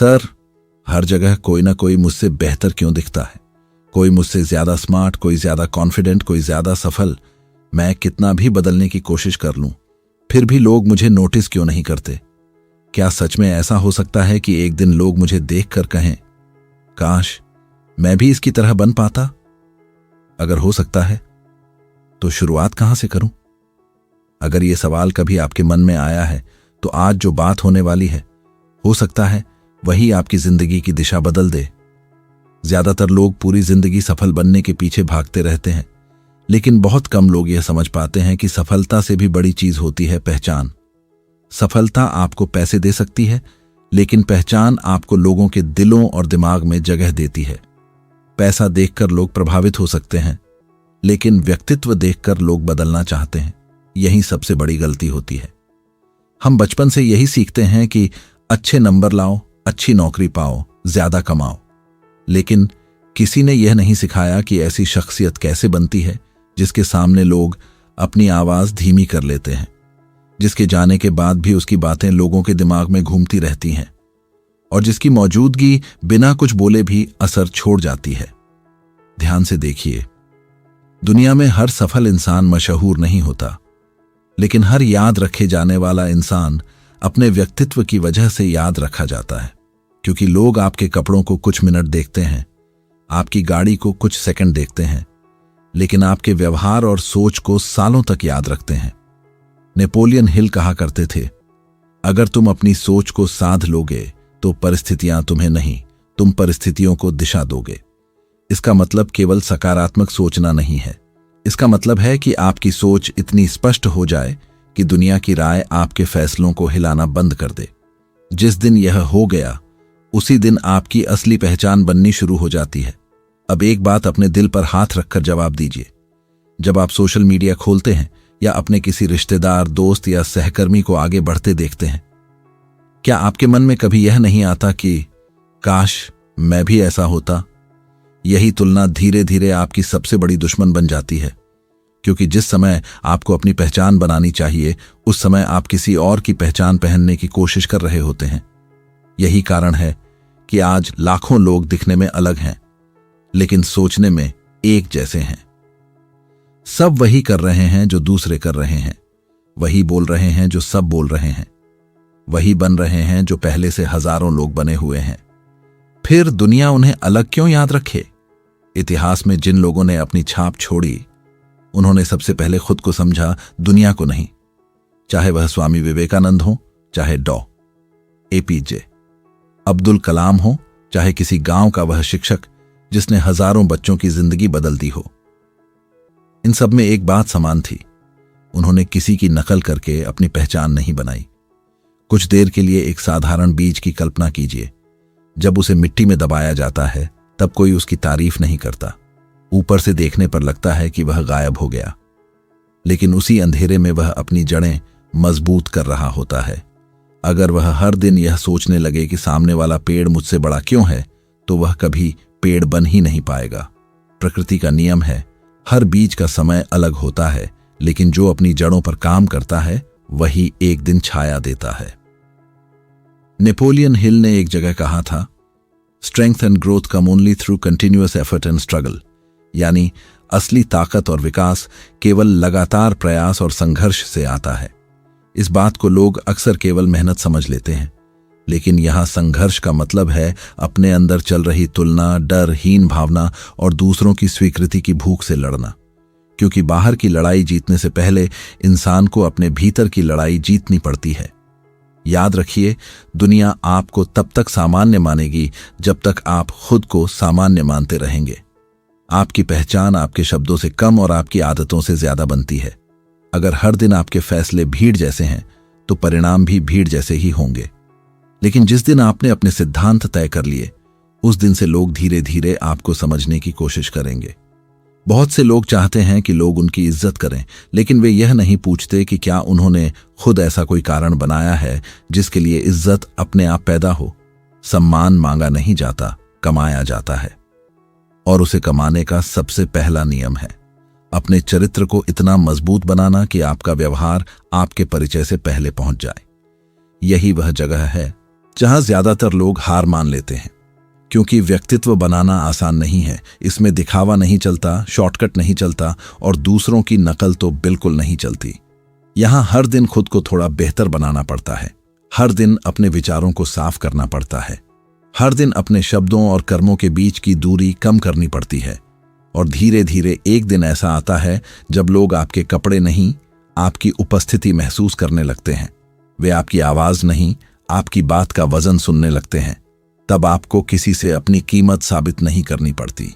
Sir, हर जगह कोई ना कोई मुझसे बेहतर क्यों दिखता है? कोई मुझसे ज्यादा स्मार्ट, कोई ज्यादा कॉन्फिडेंट, कोई ज्यादा सफल। मैं कितना भी बदलने की कोशिश कर लूं, फिर भी लोग मुझे नोटिस क्यों नहीं करते? क्या सच में ऐसा हो सकता है कि एक दिन लोग मुझे देखकर कहें, काश मैं भी इसकी तरह बन पाता? अगर हो सकता है तो शुरुआत कहां से करूं? अगर यह सवाल कभी आपके मन में आया है तो आज जो बात होने वाली है, हो सकता है वही आपकी जिंदगी की दिशा बदल दे। ज्यादातर लोग पूरी जिंदगी सफल बनने के पीछे भागते रहते हैं, लेकिन बहुत कम लोग यह समझ पाते हैं कि सफलता से भी बड़ी चीज होती है पहचान। सफलता आपको पैसे दे सकती है, लेकिन पहचान आपको लोगों के दिलों और दिमाग में जगह देती है। पैसा देखकर लोग प्रभावित हो सकते हैं, लेकिन व्यक्तित्व देखकर लोग बदलना चाहते हैं। यही सबसे बड़ी गलती होती है। हम बचपन से यही सीखते हैं कि अच्छे नंबर लाओ, अच्छी नौकरी पाओ, ज्यादा कमाओ, लेकिन किसी ने यह नहीं सिखाया कि ऐसी शख्सियत कैसे बनती है जिसके सामने लोग अपनी आवाज धीमी कर लेते हैं, जिसके जाने के बाद भी उसकी बातें लोगों के दिमाग में घूमती रहती हैं, और जिसकी मौजूदगी बिना कुछ बोले भी असर छोड़ जाती है। ध्यान से देखिए, दुनिया में हर सफल इंसान मशहूर नहीं होता, लेकिन हर याद रखे जाने वाला इंसान अपने व्यक्तित्व की वजह से याद रखा जाता है। क्योंकि लोग आपके कपड़ों को कुछ मिनट देखते हैं, आपकी गाड़ी को कुछ सेकंड देखते हैं, लेकिन आपके व्यवहार और सोच को सालों तक याद रखते हैं। नेपोलियन हिल कहा करते थे, अगर तुम अपनी सोच को साध लोगे तो परिस्थितियां तुम्हें नहीं, तुम परिस्थितियों को दिशा दोगे। इसका मतलब केवल सकारात्मक सोचना नहीं है। इसका मतलब है कि आपकी सोच इतनी स्पष्ट हो जाए कि दुनिया की राय आपके फैसलों को हिलाना बंद कर दे। जिस दिन यह हो गया, उसी दिन आपकी असली पहचान बननी शुरू हो जाती है। अब एक बात अपने दिल पर हाथ रखकर जवाब दीजिए। जब आप सोशल मीडिया खोलते हैं या अपने किसी रिश्तेदार, दोस्त या सहकर्मी को आगे बढ़ते देखते हैं, क्या आपके मन में कभी यह नहीं आता कि काश मैं भी ऐसा होता? यही तुलना धीरे धीरे आपकी सबसे बड़ी दुश्मन बन जाती है, क्योंकि जिस समय आपको अपनी पहचान बनानी चाहिए, उस समय आप किसी और की पहचान पहनने की कोशिश कर रहे होते हैं। यही कारण है कि आज लाखों लोग दिखने में अलग हैं, लेकिन सोचने में एक जैसे हैं। सब वही कर रहे हैं जो दूसरे कर रहे हैं, वही बोल रहे हैं जो सब बोल रहे हैं, वही बन रहे हैं जो पहले से हजारों लोग बने हुए हैं। फिर दुनिया उन्हें अलग क्यों याद रखे? इतिहास में जिन लोगों ने अपनी छाप छोड़ी, उन्होंने सबसे पहले खुद को समझा, दुनिया को नहीं। चाहे वह स्वामी विवेकानंद हो, चाहे डॉ. APJ अब्दुल कलाम हो, चाहे किसी गांव का वह शिक्षक जिसने हजारों बच्चों की जिंदगी बदल दी हो। इन सब में एक बात समान थी, उन्होंने किसी की नकल करके अपनी पहचान नहीं बनाई। कुछ देर के लिए एक साधारण बीज की कल्पना कीजिए। जब उसे मिट्टी में दबाया जाता है, तब कोई उसकी तारीफ नहीं करता। ऊपर से देखने पर लगता है कि वह गायब हो गया, लेकिन उसी अंधेरे में वह अपनी जड़ें मजबूत कर रहा होता है। अगर वह हर दिन यह सोचने लगे कि सामने वाला पेड़ मुझसे बड़ा क्यों है, तो वह कभी पेड़ बन ही नहीं पाएगा। प्रकृति का नियम है, हर बीज का समय अलग होता है, लेकिन जो अपनी जड़ों पर काम करता है वही एक दिन छाया देता है। नेपोलियन हिल ने एक जगह कहा था, strength and growth come only through continuous effort and struggle, यानी असली ताकत और विकास केवल लगातार प्रयास और संघर्ष से आता है। इस बात को लोग अक्सर केवल मेहनत समझ लेते हैं, लेकिन यहां संघर्ष का मतलब है अपने अंदर चल रही तुलना, डर, हीन भावना और दूसरों की स्वीकृति की भूख से लड़ना। क्योंकि बाहर की लड़ाई जीतने से पहले इंसान को अपने भीतर की लड़ाई जीतनी पड़ती है। याद रखिए, दुनिया आपको तब तक सामान्य मानेगी जब तक आप खुद को सामान्य मानते रहेंगे। आपकी पहचान आपके शब्दों से कम और आपकी आदतों से ज्यादा बनती है। अगर हर दिन आपके फैसले भीड़ जैसे हैं, तो परिणाम भी भीड़ जैसे ही होंगे। लेकिन जिस दिन आपने अपने सिद्धांत तय कर लिए, उस दिन से लोग धीरे धीरे आपको समझने की कोशिश करेंगे। बहुत से लोग चाहते हैं कि लोग उनकी इज्जत करें, लेकिन वे यह नहीं पूछते कि क्या उन्होंने खुद ऐसा कोई कारण बनाया है जिसके लिए इज्जत अपने आप पैदा हो। सम्मान मांगा नहीं जाता, कमाया जाता है। और उसे कमाने का सबसे पहला नियम है अपने चरित्र को इतना मजबूत बनाना कि आपका व्यवहार आपके परिचय से पहले पहुंच जाए। यही वह जगह है जहां ज्यादातर लोग हार मान लेते हैं, क्योंकि व्यक्तित्व बनाना आसान नहीं है। इसमें दिखावा नहीं चलता, शॉर्टकट नहीं चलता और दूसरों की नकल तो बिल्कुल नहीं चलती। यहां हर दिन खुद को थोड़ा बेहतर बनाना पड़ता है, हर दिन अपने विचारों को साफ करना पड़ता है, हर दिन अपने शब्दों और कर्मों के बीच की दूरी कम करनी पड़ती है। और धीरे धीरे एक दिन ऐसा आता है जब लोग आपके कपड़े नहीं, आपकी उपस्थिति महसूस करने लगते हैं। वे आपकी आवाज नहीं, आपकी बात का वजन सुनने लगते हैं। तब आपको किसी से अपनी कीमत साबित नहीं करनी पड़ती,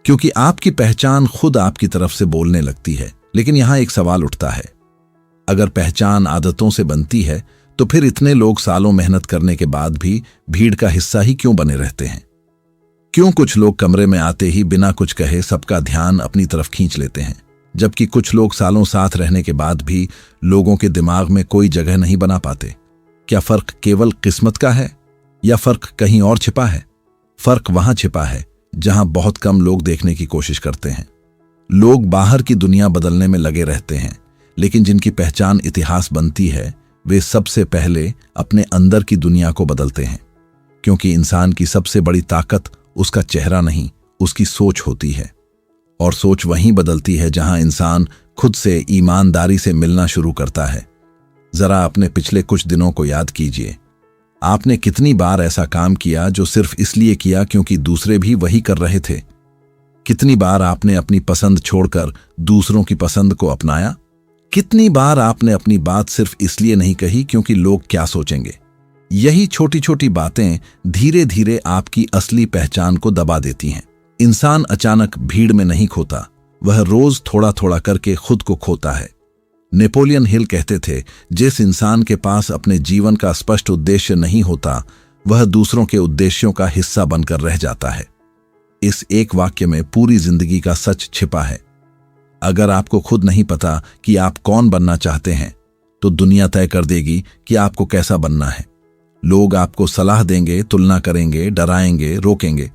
क्योंकि आपकी पहचान खुद आपकी तरफ से बोलने लगती है। लेकिन यहां एक सवाल उठता है, अगर पहचान आदतों से बनती है तो फिर इतने लोग सालों मेहनत करने के बाद भी भीड़ का हिस्सा ही क्यों बने रहते हैं? क्यों कुछ लोग कमरे में आते ही बिना कुछ कहे सबका ध्यान अपनी तरफ खींच लेते हैं, जबकि कुछ लोग सालों साथ रहने के बाद भी लोगों के दिमाग में कोई जगह नहीं बना पाते? क्या फर्क केवल किस्मत का है या फर्क कहीं और छिपा है? फर्क वहां छिपा है जहां बहुत कम लोग देखने की कोशिश करते हैं। लोग बाहर की दुनिया बदलने में लगे रहते हैं, लेकिन जिनकी पहचान इतिहास बनती है वे सबसे पहले अपने अंदर की दुनिया को बदलते हैं, क्योंकि इंसान की सबसे बड़ी ताकत उसका चेहरा नहीं, उसकी सोच होती है। और सोच वहीं बदलती है जहां इंसान खुद से ईमानदारी से मिलना शुरू करता है। जरा अपने पिछले कुछ दिनों को याद कीजिए। आपने कितनी बार ऐसा काम किया जो सिर्फ इसलिए किया क्योंकि दूसरे भी वही कर रहे थे? कितनी बार आपने अपनी पसंद छोड़कर दूसरों की पसंद को अपनाया? कितनी बार आपने अपनी बात सिर्फ इसलिए नहीं कही क्योंकि लोग क्या सोचेंगे? यही छोटी छोटी बातें धीरे धीरे आपकी असली पहचान को दबा देती हैं। इंसान अचानक भीड़ में नहीं खोता, वह रोज थोड़ा थोड़ा करके खुद को खोता है। नेपोलियन हिल कहते थे, जिस इंसान के पास अपने जीवन का स्पष्ट उद्देश्य नहीं होता वह दूसरों के उद्देश्यों का हिस्सा बनकर रह जाता है। इस एक वाक्य में पूरी जिंदगी का सच छिपा है। अगर आपको खुद नहीं पता कि आप कौन बनना चाहते हैं तो दुनिया तय कर देगी कि आपको कैसा बनना है। लोग आपको सलाह देंगे, तुलना करेंगे, डराएंगे, रोकेंगे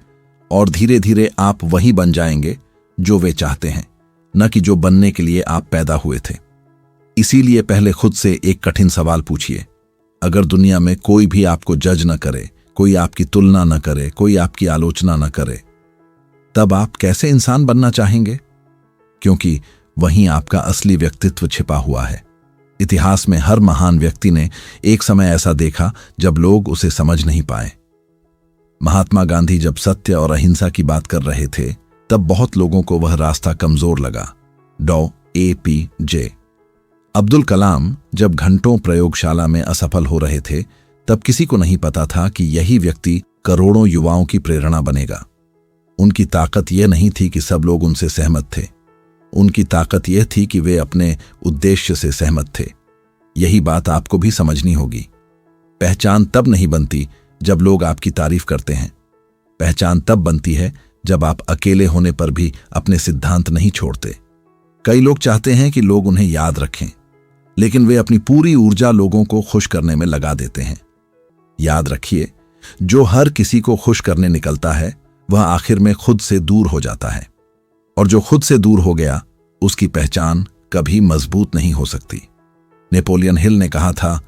और धीरे धीरे आप वही बन जाएंगे जो वे चाहते हैं, न कि जो बनने के लिए आप पैदा हुए थे। इसीलिए पहले खुद से एक कठिन सवाल पूछिए। अगर दुनिया में कोई भी आपको जज न करे, कोई आपकी तुलना न करे, कोई आपकी आलोचना न करे, तब आप कैसे इंसान बनना चाहेंगे? क्योंकि वहीं आपका असली व्यक्तित्व छिपा हुआ है। इतिहास में हर महान व्यक्ति ने एक समय ऐसा देखा जब लोग उसे समझ नहीं पाए। महात्मा गांधी जब सत्य और अहिंसा की बात कर रहे थे तब बहुत लोगों को वह रास्ता कमजोर लगा। डॉ.ए.पी.जे. अब्दुल कलाम जब घंटों प्रयोगशाला में असफल हो रहे थे तब किसी को नहीं पता था कि यही व्यक्ति करोड़ों युवाओं की प्रेरणा बनेगा। उनकी ताकत यह नहीं थी कि सब लोग उनसे सहमत थे, उनकी ताकत यह थी कि वे अपने उद्देश्य से सहमत थे। यही बात आपको भी समझनी होगी। पहचान तब नहीं बनती जब लोग आपकी तारीफ करते हैं। पहचान तब बनती है जब आप अकेले होने पर भी अपने सिद्धांत नहीं छोड़ते। कई लोग चाहते हैं कि लोग उन्हें याद रखें, लेकिन वे अपनी पूरी ऊर्जा लोगों को खुश करने में लगा देते हैं। याद रखिए, जो हर किसी को खुश करने निकलता है वह आखिर में खुद से दूर हो जाता है, और जो खुद से दूर हो गया उसकी पहचान कभी मजबूत नहीं हो सकती। नेपोलियन हिल ने कहा था,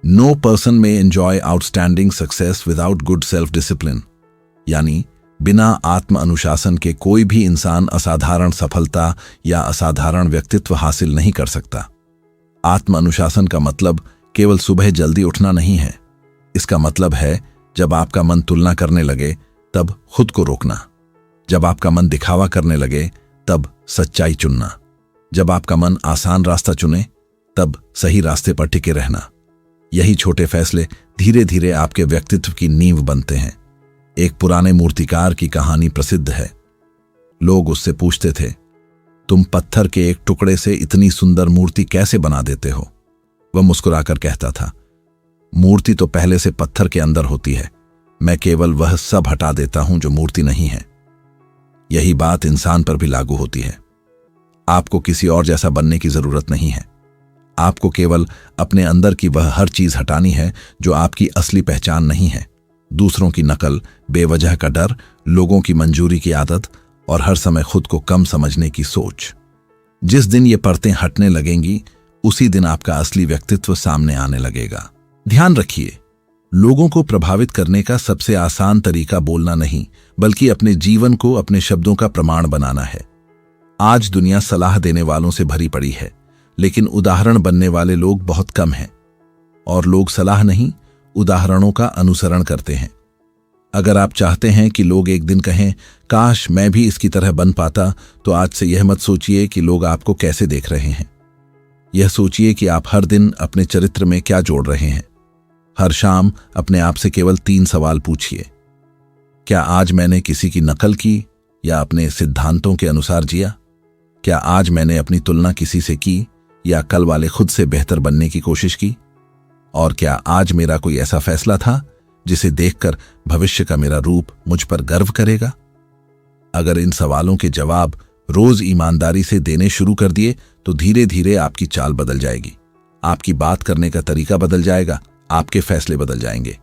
नो पर्सन में enjoy outstanding success without good self discipline, यानी बिना आत्म अनुशासन के कोई भी इंसान असाधारण सफलता या असाधारण व्यक्तित्व हासिल नहीं कर सकता। आत्म अनुशासन का मतलब केवल सुबह जल्दी उठना नहीं है। इसका मतलब है जब आपका मन तुलना करने लगे तब खुद को रोकना, जब आपका मन दिखावा करने लगे तब सच्चाई चुनना, जब आपका मन आसान रास्ता चुने तब सही रास्ते पर टिके रहना। यही छोटे फैसले धीरे धीरे आपके व्यक्तित्व की नींव बनते हैं। एक पुराने मूर्तिकार की कहानी प्रसिद्ध है। लोग उससे पूछते थे, तुम पत्थर के एक टुकड़े से इतनी सुंदर मूर्ति कैसे बना देते हो? वह मुस्कुराकर कहता था, मूर्ति तो पहले से पत्थर के अंदर होती है, मैं केवल वह सब हटा देता हूं जो मूर्ति नहीं है। यही बात इंसान पर भी लागू होती है। आपको किसी और जैसा बनने की जरूरत नहीं है। आपको केवल अपने अंदर की वह हर चीज हटानी है जो आपकी असली पहचान नहीं है। दूसरों की नकल, बेवजह का डर, लोगों की मंजूरी की आदत और हर समय खुद को कम समझने की सोच। जिस दिन ये परतें हटने लगेंगी उसी दिन आपका असली व्यक्तित्व सामने आने लगेगा। ध्यान रखिए, लोगों को प्रभावित करने का सबसे आसान तरीका बोलना नहीं, बल्कि अपने जीवन को अपने शब्दों का प्रमाण बनाना है। आज दुनिया सलाह देने वालों से भरी पड़ी है, लेकिन उदाहरण बनने वाले लोग बहुत कम हैं। और लोग सलाह नहीं, उदाहरणों का अनुसरण करते हैं। अगर आप चाहते हैं कि लोग एक दिन कहें, काश मैं भी इसकी तरह बन पाता, तो आज से यह मत सोचिए कि लोग आपको कैसे देख रहे हैं। यह सोचिए कि आप हर दिन अपने चरित्र में क्या जोड़ रहे हैं। हर शाम अपने आप से केवल 3 सवाल पूछिए। क्या आज मैंने किसी की नकल की या अपने सिद्धांतों के अनुसार जिया? क्या आज मैंने अपनी तुलना किसी से की या कल वाले खुद से बेहतर बनने की कोशिश की? और क्या आज मेरा कोई ऐसा फैसला था जिसे देखकर भविष्य का मेरा रूप मुझ पर गर्व करेगा? अगर इन सवालों के जवाब रोज ईमानदारी से देने शुरू कर दिए तो धीरे धीरे आपकी चाल बदल जाएगी, आपकी बात करने का तरीका बदल जाएगा, आपके फैसले बदल जाएंगे।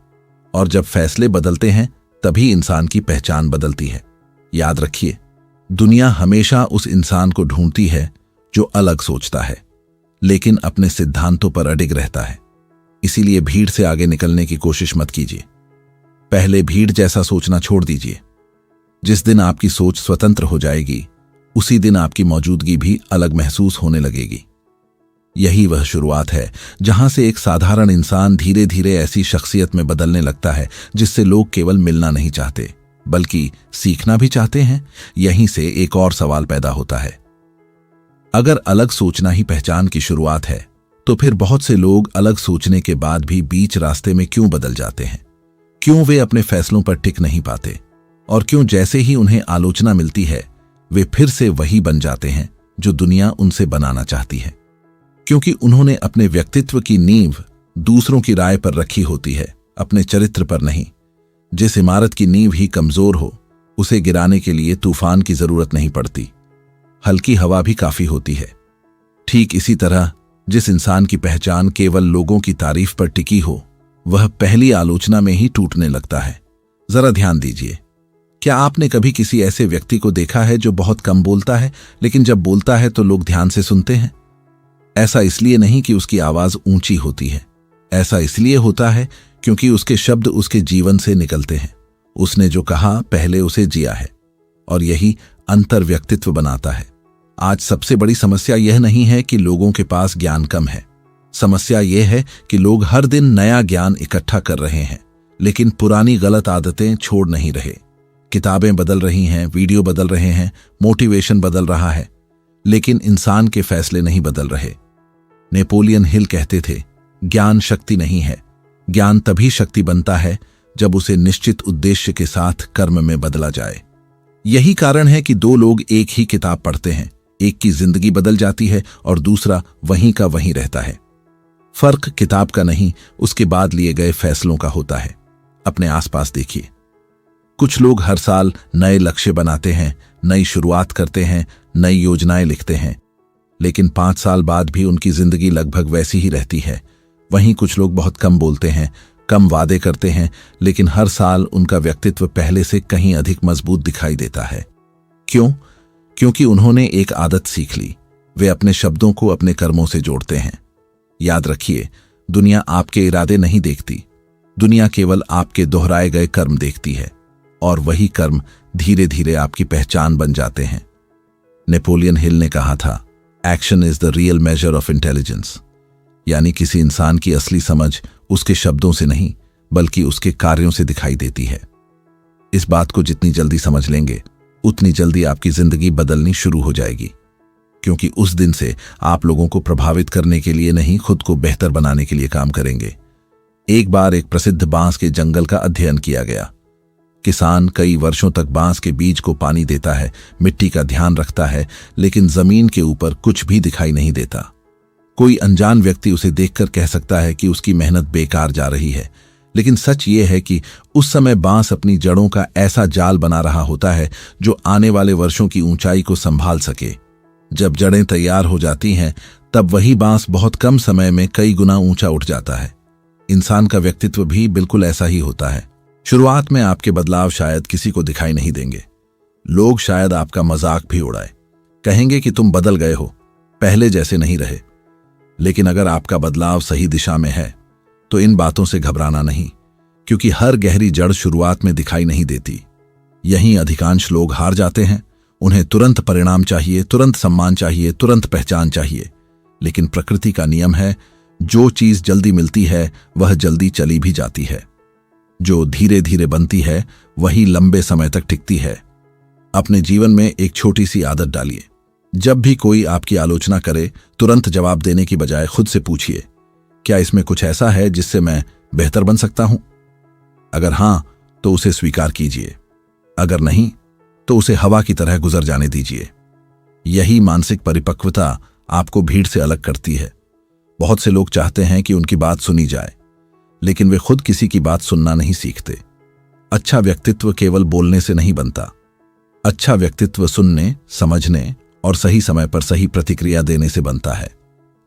और जब फैसले बदलते हैं तभी इंसान की पहचान बदलती है। याद रखिए, दुनिया हमेशा उस इंसान को ढूंढती है जो अलग सोचता है, लेकिन अपने सिद्धांतों पर अडिग रहता है। इसीलिए भीड़ से आगे निकलने की कोशिश मत कीजिए। पहले भीड़ जैसा सोचना छोड़ दीजिए। जिस दिन आपकी सोच स्वतंत्र हो जाएगी, उसी दिन आपकी मौजूदगी भी अलग महसूस होने लगेगी। यही वह शुरुआत है जहां से एक साधारण इंसान धीरे धीरे ऐसी शख्सियत में बदलने लगता है जिससे लोग केवल मिलना नहीं चाहते, बल्कि सीखना भी चाहते हैं। यहीं से एक और सवाल पैदा होता है, अगर अलग सोचना ही पहचान की शुरुआत है, तो फिर बहुत से लोग अलग सोचने के बाद भी बीच रास्ते में क्यों बदल जाते हैं? क्यों वे अपने फैसलों पर टिक नहीं पाते? और क्यों जैसे ही उन्हें आलोचना मिलती है वे फिर से वही बन जाते हैं जो दुनिया उनसे बनाना चाहती है? क्योंकि उन्होंने अपने व्यक्तित्व की नींव दूसरों की राय पर रखी होती है, अपने चरित्र पर नहीं। जिस इमारत की नींव ही कमजोर हो, उसे गिराने के लिए तूफान की जरूरत नहीं पड़ती, हल्की हवा भी काफी होती है। ठीक इसी तरह जिस इंसान की पहचान केवल लोगों की तारीफ पर टिकी हो, वह पहली आलोचना में ही टूटने लगता है। जरा ध्यान दीजिए, क्या आपने कभी किसी ऐसे व्यक्ति को देखा है जो बहुत कम बोलता है, लेकिन जब बोलता है तो लोग ध्यान से सुनते हैं? ऐसा इसलिए नहीं कि उसकी आवाज ऊंची होती है, ऐसा इसलिए होता है क्योंकि उसके शब्द उसके जीवन से निकलते हैं। उसने जो कहा पहले उसे जिया है, और यही अंतर व्यक्तित्व बनाता है। आज सबसे बड़ी समस्या यह नहीं है कि लोगों के पास ज्ञान कम है, समस्या यह है कि लोग हर दिन नया ज्ञान इकट्ठा कर रहे हैं, लेकिन पुरानी गलत आदतें छोड़ नहीं रहे। किताबें बदल रही हैं, वीडियो बदल रहे हैं, मोटिवेशन बदल रहा है, लेकिन इंसान के फैसले नहीं बदल रहे। नेपोलियन हिल कहते थे, ज्ञान शक्ति नहीं है, ज्ञान तभी शक्ति बनता है जब उसे निश्चित उद्देश्य के साथ कर्म में बदला जाए। यही कारण है कि 2 लोग एक ही किताब पढ़ते हैं, एक की जिंदगी बदल जाती है और दूसरा वहीं का वहीं रहता है। फर्क किताब का नहीं, उसके बाद लिए गए फैसलों का होता है। अपने आसपास देखिए, कुछ लोग हर साल नए लक्ष्य बनाते हैं, नई शुरुआत करते हैं, नई योजनाएं लिखते हैं, लेकिन 5 साल बाद भी उनकी जिंदगी लगभग वैसी ही रहती है। वहीं कुछ लोग बहुत कम बोलते हैं, कम वादे करते हैं, लेकिन हर साल उनका व्यक्तित्व पहले से कहीं अधिक मजबूत दिखाई देता है। क्यों? क्योंकि उन्होंने एक आदत सीख ली, वे अपने शब्दों को अपने कर्मों से जोड़ते हैं। याद रखिए, दुनिया आपके इरादे नहीं देखती, दुनिया केवल आपके दोहराए गए कर्म देखती है, और वही कर्म धीरे धीरे आपकी पहचान बन जाते हैं। नेपोलियन हिल ने कहा था, action is the real measure of intelligence, यानी किसी इंसान की असली समझ उसके शब्दों से नहीं, बल्कि उसके कार्यों से दिखाई देती है। इस बात को जितनी जल्दी समझ लेंगे, उतनी जल्दी आपकी जिंदगी बदलनी शुरू हो जाएगी, क्योंकि उस दिन से आप लोगों को प्रभावित करने के लिए नहीं, खुद को बेहतर बनाने के लिए काम करेंगे। एक बार एक प्रसिद्ध बांस के जंगल का अध्ययन किया गया। किसान कई वर्षों तक बांस के बीज को पानी देता है, मिट्टी का ध्यान रखता है, लेकिन जमीन के ऊपर कुछ भी दिखाई नहीं देता। कोई अनजान व्यक्ति उसे देखकर कह सकता है कि उसकी मेहनत बेकार जा रही है, लेकिन सच ये है कि उस समय बांस अपनी जड़ों का ऐसा जाल बना रहा होता है जो आने वाले वर्षों की ऊंचाई को संभाल सके। जब जड़ें तैयार हो जाती हैं, तब वही बांस बहुत कम समय में कई गुना ऊंचा उठ जाता है। इंसान का व्यक्तित्व भी बिल्कुल ऐसा ही होता है। शुरुआत में आपके बदलाव शायद किसी को दिखाई नहीं देंगे। लोग शायद आपका मजाक भी उड़ाए, कहेंगे कि तुम बदल गए हो, पहले जैसे नहीं रहे। लेकिन अगर आपका बदलाव सही दिशा में है, तो इन बातों से घबराना नहीं, क्योंकि हर गहरी जड़ शुरुआत में दिखाई नहीं देती। यहीं अधिकांश लोग हार जाते हैं। उन्हें तुरंत परिणाम चाहिए, तुरंत सम्मान चाहिए, तुरंत पहचान चाहिए। लेकिन प्रकृति का नियम है, जो चीज जल्दी मिलती है वह जल्दी चली भी जाती है। जो धीरे धीरे बनती है वही लंबे समय तक टिकती है। अपने जीवन में एक छोटी सी आदत डालिए। जब भी कोई आपकी आलोचना करे, तुरंत जवाब देने की बजाय खुद से पूछिए, क्या इसमें कुछ ऐसा है जिससे मैं बेहतर बन सकता हूं? अगर हां, तो उसे स्वीकार कीजिए। अगर नहीं, तो उसे हवा की तरह गुजर जाने दीजिए। यही मानसिक परिपक्वता आपको भीड़ से अलग करती है। बहुत से लोग चाहते हैं कि उनकी बात सुनी जाए, लेकिन वे खुद किसी की बात सुनना नहीं सीखते। अच्छा व्यक्तित्व केवल बोलने से नहीं बनता। अच्छा व्यक्तित्व सुनने, समझने और सही समय पर सही प्रतिक्रिया देने से बनता है।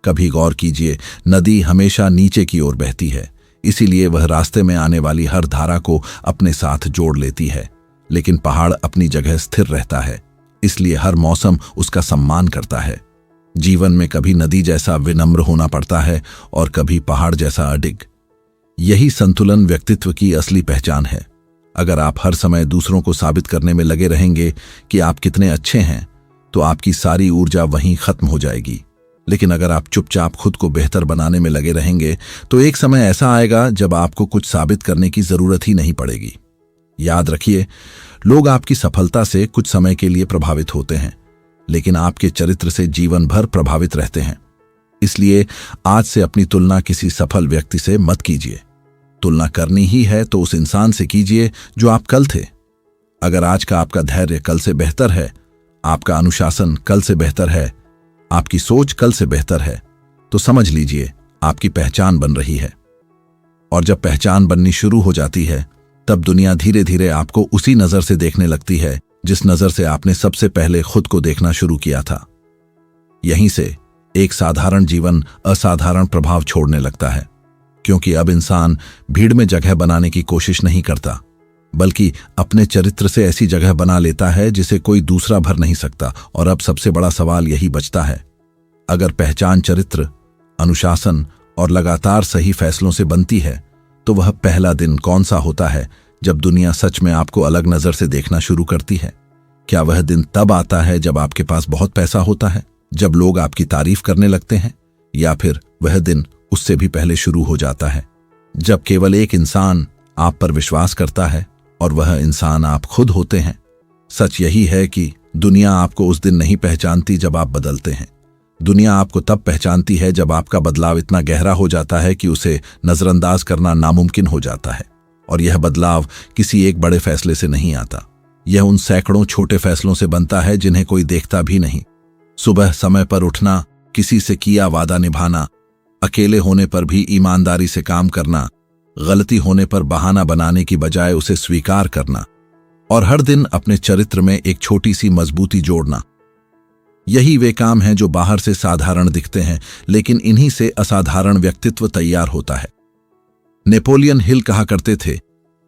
कभी गौर कीजिए, नदी हमेशा नीचे की ओर बहती है, इसीलिए वह रास्ते में आने वाली हर धारा को अपने साथ जोड़ लेती है। लेकिन पहाड़ अपनी जगह स्थिर रहता है, इसलिए हर मौसम उसका सम्मान करता है। जीवन में कभी नदी जैसा विनम्र होना पड़ता है और कभी पहाड़ जैसा अडिग। यही संतुलन व्यक्तित्व की असली पहचान है। अगर आप हर समय दूसरों को साबित करने में लगे रहेंगे कि आप कितने अच्छे हैं, तो आपकी सारी ऊर्जा वहीं खत्म हो जाएगी। लेकिन अगर आप चुपचाप खुद को बेहतर बनाने में लगे रहेंगे, तो एक समय ऐसा आएगा जब आपको कुछ साबित करने की जरूरत ही नहीं पड़ेगी। याद रखिए, लोग आपकी सफलता से कुछ समय के लिए प्रभावित होते हैं, लेकिन आपके चरित्र से जीवन भर प्रभावित रहते हैं। इसलिए आज से अपनी तुलना किसी सफल व्यक्ति से मत कीजिए। तुलना करनी ही है तो उस इंसान से कीजिए जो आप कल थे। अगर आज का आपका धैर्य कल से बेहतर है, आपका अनुशासन कल से बेहतर है, आपकी सोच कल से बेहतर है, तो समझ लीजिए आपकी पहचान बन रही है। और जब पहचान बननी शुरू हो जाती है, तब दुनिया धीरे धीरे आपको उसी नजर से देखने लगती है जिस नजर से आपने सबसे पहले खुद को देखना शुरू किया था। यहीं से एक साधारण जीवन असाधारण प्रभाव छोड़ने लगता है, क्योंकि अब इंसान भीड़ में जगह बनाने की कोशिश नहीं करता, बल्कि अपने चरित्र से ऐसी जगह बना लेता है जिसे कोई दूसरा भर नहीं सकता। और अब सबसे बड़ा सवाल यही बचता है, अगर पहचान चरित्र, अनुशासन और लगातार सही फैसलों से बनती है, तो वह पहला दिन कौन सा होता है जब दुनिया सच में आपको अलग नजर से देखना शुरू करती है? क्या वह दिन तब आता है जब आपके पास बहुत पैसा होता है, जब लोग आपकी तारीफ करने लगते हैं, या फिर वह दिन उससे भी पहले शुरू हो जाता है जब केवल एक इंसान आप पर विश्वास करता है और वह इंसान आप खुद होते हैं? सच यही है कि दुनिया आपको उस दिन नहीं पहचानती जब आप बदलते हैं। दुनिया आपको तब पहचानती है जब आपका बदलाव इतना गहरा हो जाता है कि उसे नजरअंदाज करना नामुमकिन हो जाता है। और यह बदलाव किसी एक बड़े फैसले से नहीं आता, यह उन सैकड़ों छोटे फैसलों से बनता है जिन्हें कोई देखता भी नहीं। सुबह समय पर उठना, किसी से किया वादा निभाना, अकेले होने पर भी ईमानदारी से काम करना, गलती होने पर बहाना बनाने की बजाय उसे स्वीकार करना, और हर दिन अपने चरित्र में एक छोटी सी मजबूती जोड़ना। यही वे काम हैं जो बाहर से साधारण दिखते हैं, लेकिन इन्हीं से असाधारण व्यक्तित्व तैयार होता है। नेपोलियन हिल कहा करते थे,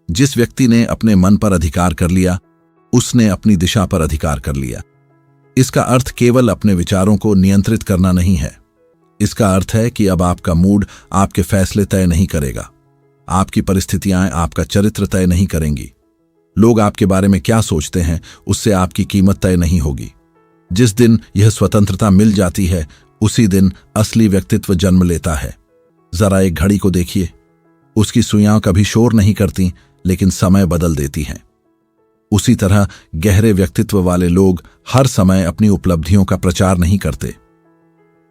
जिस व्यक्ति ने अपने मन पर अधिकार कर लिया, उसने अपनी दिशा पर अधिकार कर लिया। इसका अर्थ केवल अपने विचारों को नियंत्रित करना नहीं है। इसका अर्थ है कि अब आपका मूड आपके फैसले तय नहीं करेगा, आपकी परिस्थितियां आपका चरित्र तय नहीं करेंगी। लोग आपके बारे में क्या सोचते हैं, उससे आपकी कीमत तय नहीं होगी। जिस दिन यह स्वतंत्रता मिल जाती है, उसी दिन असली व्यक्तित्व जन्म लेता है। जरा एक घड़ी को देखिए, उसकी सुइयां कभी शोर नहीं करती, लेकिन समय बदल देती हैं। उसी तरह गहरे व्यक्तित्व वाले लोग हर समय अपनी उपलब्धियों का प्रचार नहीं करते।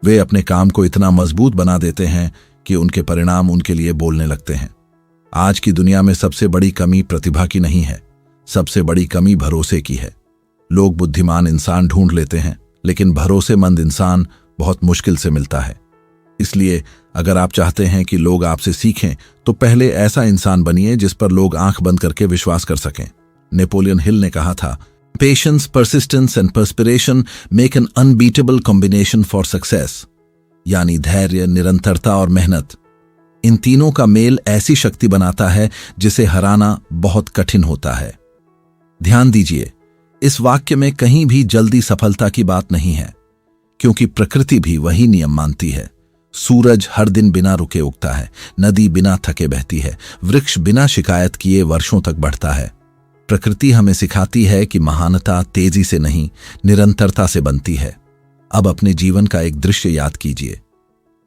वे अपने काम को इतना मजबूत बना देते हैं कि उनके परिणाम उनके लिए बोलने लगते हैं। आज की दुनिया में सबसे बड़ी कमी प्रतिभा की नहीं है, सबसे बड़ी कमी भरोसे की है। लोग बुद्धिमान इंसान ढूंढ लेते हैं, लेकिन भरोसेमंद इंसान बहुत मुश्किल से मिलता है। इसलिए अगर आप चाहते हैं कि लोग आपसे सीखें, तो पहले ऐसा इंसान बनिए जिस पर लोग आंख बंद करके विश्वास कर सकें। नेपोलियन हिल ने कहा था, patience, persistence and perspiration make an unbeatable combination for success. यानी धैर्य, निरंतरता और मेहनत, इन तीनों का मेल ऐसी शक्ति बनाता है जिसे हराना बहुत कठिन होता है। ध्यान दीजिए, इस वाक्य में कहीं भी जल्दी सफलता की बात नहीं है, क्योंकि प्रकृति भी वही नियम मानती है। सूरज हर दिन बिना रुके उगता है, नदी बिना थके बहती है, वृक्ष बिना शिकायत किए वर्षों तक बढ़ता है। प्रकृति हमें सिखाती है कि महानता तेजी से नहीं, निरंतरता से बनती है। अब अपने जीवन का एक दृश्य याद कीजिए।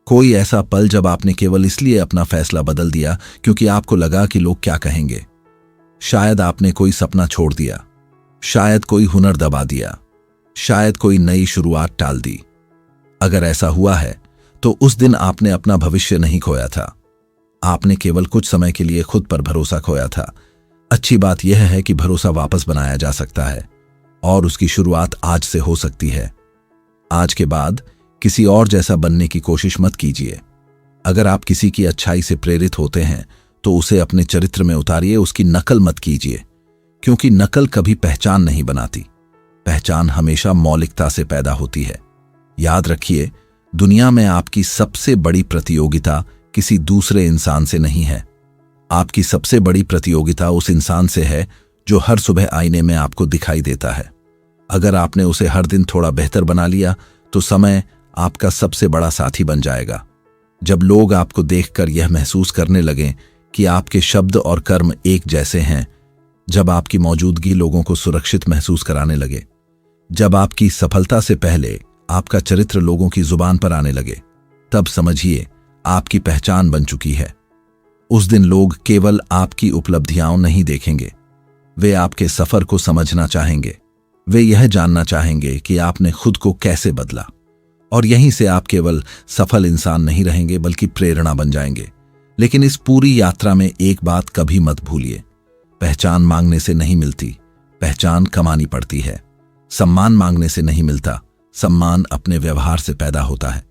कोई ऐसा पल जब आपने केवल इसलिए अपना फैसला बदल दिया क्योंकि आपको लगा कि लोग क्या कहेंगे। शायद आपने कोई सपना छोड़ दिया, शायद कोई हुनर दबा दिया, शायद कोई नई शुरुआत टाल दी। अगर ऐसा हुआ है तो उस दिन आपने अपना भविष्य नहीं खोया था, आपने केवल कुछ समय के लिए खुद पर भरोसा खोया था। अच्छी बात यह है कि भरोसा वापस बनाया जा सकता है और उसकी शुरुआत आज से हो सकती है। आज के बाद किसी और जैसा बनने की कोशिश मत कीजिए। अगर आप किसी की अच्छाई से प्रेरित होते हैं तो उसे अपने चरित्र में उतारिए, उसकी नकल मत कीजिए, क्योंकि नकल कभी पहचान नहीं बनाती। पहचान हमेशा मौलिकता से पैदा होती है। याद रखिए, दुनिया में आपकी सबसे बड़ी प्रतियोगिता किसी दूसरे इंसान से नहीं है। आपकी सबसे बड़ी प्रतियोगिता उस इंसान से है जो हर सुबह आईने में आपको दिखाई देता है। अगर आपने उसे हर दिन थोड़ा बेहतर बना लिया तो समय आपका सबसे बड़ा साथी बन जाएगा। जब लोग आपको देखकर यह महसूस करने लगें कि आपके शब्द और कर्म एक जैसे हैं, जब आपकी मौजूदगी लोगों को सुरक्षित महसूस कराने लगे, जब आपकी सफलता से पहले आपका चरित्र लोगों की जुबान पर आने लगे, तब समझिए आपकी पहचान बन चुकी है। उस दिन लोग केवल आपकी उपलब्धियां नहीं देखेंगे, वे आपके सफर को समझना चाहेंगे। वे यह जानना चाहेंगे कि आपने खुद को कैसे बदला, और यहीं से आप केवल सफल इंसान नहीं रहेंगे बल्कि प्रेरणा बन जाएंगे। लेकिन इस पूरी यात्रा में एक बात कभी मत भूलिए, पहचान मांगने से नहीं मिलती, पहचान कमानी पड़ती है। सम्मान मांगने से नहीं मिलता, सम्मान अपने व्यवहार से पैदा होता है।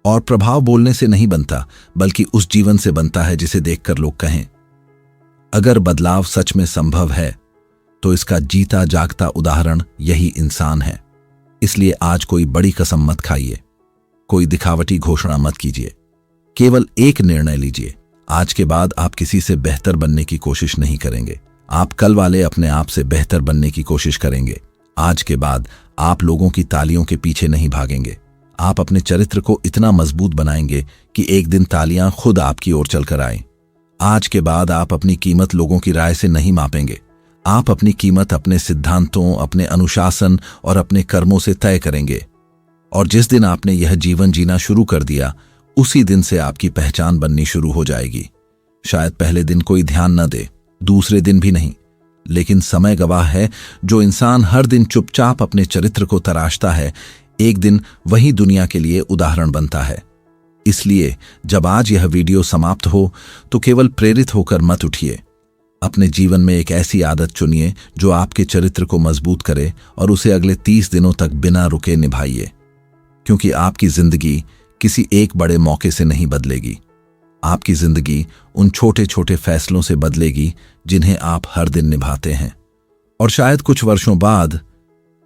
और प्रभाव बोलने से नहीं बनता, बल्कि उस जीवन से बनता है जिसे देखकर लोग कहें। अगर बदलाव सच में संभव है तो इसका जीता जागता उदाहरण यही इंसान है। इसलिए आज कोई बड़ी कसम मत खाइए, कोई दिखावटी घोषणा मत कीजिए। केवल एक निर्णय लीजिए, आज के बाद आप किसी से बेहतर बनने की कोशिश नहीं करेंगे, आप कल वाले अपने आप से बेहतर बनने की कोशिश करेंगे। आज के बाद आप लोगों की तालियों के पीछे नहीं भागेंगे, आप अपने चरित्र को इतना मजबूत बनाएंगे कि एक दिन तालियां खुद आपकी ओर चलकर आएं। आज के बाद आप अपनी कीमत लोगों की राय से नहीं मापेंगे, आप अपनी कीमत अपने सिद्धांतों, अपने अनुशासन और अपने कर्मों से तय करेंगे। और जिस दिन आपने यह जीवन जीना शुरू कर दिया, उसी दिन से आपकी पहचान बननी शुरू हो जाएगी। शायद पहले दिन कोई ध्यान न दे, दूसरे दिन भी नहीं, लेकिन समय गवाह है, जो इंसान हर दिन चुपचाप अपने चरित्र को तराशता है, एक दिन वही दुनिया के लिए उदाहरण बनता है। इसलिए जब आज यह वीडियो समाप्त हो तो केवल प्रेरित होकर मत उठिए। अपने जीवन में एक ऐसी आदत चुनिए जो आपके चरित्र को मजबूत करे और उसे अगले 30 दिनों तक बिना रुके निभाइए। क्योंकि आपकी जिंदगी किसी एक बड़े मौके से नहीं बदलेगी, आपकी जिंदगी उन छोटे छोटे फैसलों से बदलेगी जिन्हें आप हर दिन निभाते हैं। और शायद कुछ वर्षों बाद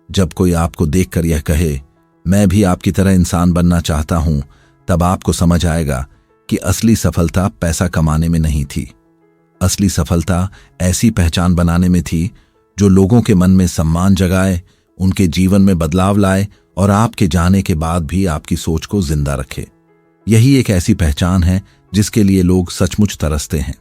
जब कोई आपको देखकर यह कहे, मैं भी आपकी तरह इंसान बनना चाहता हूं, तब आपको समझ आएगा कि असली सफलता पैसा कमाने में नहीं थी। असली सफलता ऐसी पहचान बनाने में थी जो लोगों के मन में सम्मान जगाए, उनके जीवन में बदलाव लाए और आपके जाने के बाद भी आपकी सोच को जिंदा रखे। यही एक ऐसी पहचान है जिसके लिए लोग सचमुच तरसते हैं।